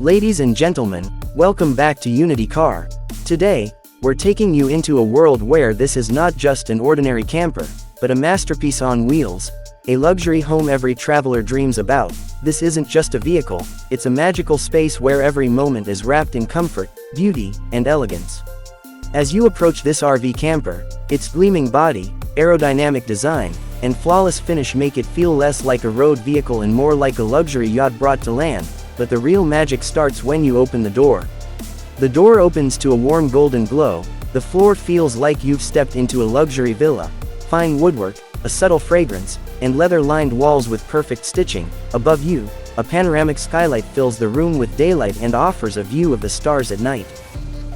Ladies and gentlemen, welcome back to Unity Car. Today, we're taking you into a world where this is not just an ordinary camper, but a masterpiece on wheels, a luxury home every traveler dreams about. This isn't just a vehicle, it's a magical space where every moment is wrapped in comfort, beauty, and elegance. As you approach this RV camper, its gleaming body, aerodynamic design, and flawless finish make it feel less like a road vehicle and more like a luxury yacht brought to land. But the real magic starts when you open the door. The door opens to a warm golden glow, the floor feels like you've stepped into a luxury villa. Fine woodwork, a subtle fragrance, and leather-lined walls with perfect stitching. Above you, a panoramic skylight fills the room with daylight and offers a view of the stars at night.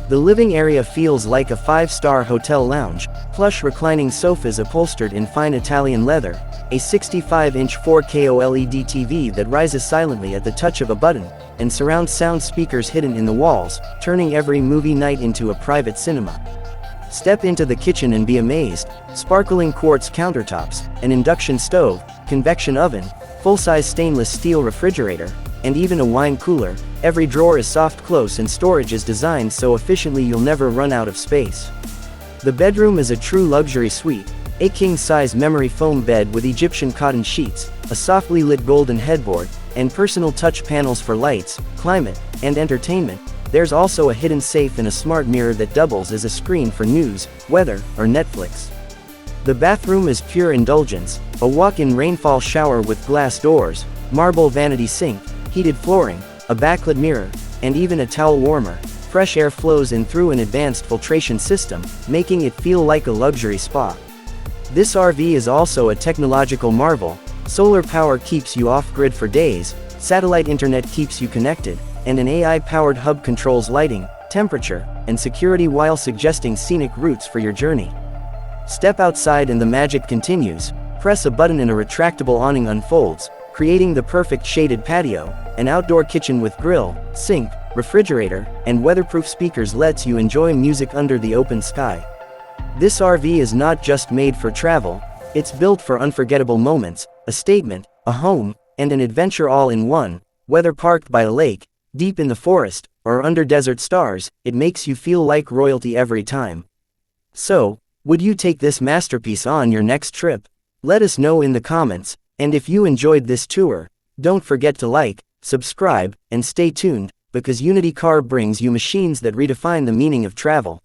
The living area feels like a 5-star hotel lounge, plush reclining sofas upholstered in fine Italian leather, a 65-inch 4K OLED TV that rises silently at the touch of a button, and surround sound speakers hidden in the walls, turning every movie night into a private cinema. Step into the kitchen and be amazed: sparkling quartz countertops, an induction stove, convection oven, full-size stainless steel refrigerator, and even a wine cooler. Every drawer is soft close and storage is designed so efficiently you'll never run out of space. The bedroom is a true luxury suite, a king-size memory foam bed with Egyptian cotton sheets, a softly lit golden headboard, and personal touch panels for lights, climate, and entertainment. There's also a hidden safe and a smart mirror that doubles as a screen for news, weather, or Netflix. The bathroom is pure indulgence, a walk-in rainfall shower with glass doors, marble vanity sink, heated flooring, a backlit mirror, and even a towel warmer. Fresh air flows in through an advanced filtration system, making it feel like a luxury spa. This RV is also a technological marvel. Solar power keeps you off-grid for days, satellite internet keeps you connected, and an AI-powered hub controls lighting, temperature, and security while suggesting scenic routes for your journey. Step outside and the magic continues. Press a button and a retractable awning unfolds, creating the perfect shaded patio. An outdoor kitchen with grill, sink, refrigerator, and weatherproof speakers lets you enjoy music under the open sky. This RV is not just made for travel, it's built for unforgettable moments, a statement, a home, and an adventure all in one. Whether parked by a lake, deep in the forest, or under desert stars, it makes you feel like royalty every time. So, would you take this masterpiece on your next trip? Let us know in the comments, and if you enjoyed this tour, don't forget to like, subscribe, and stay tuned, because Unity Car brings you machines that redefine the meaning of travel.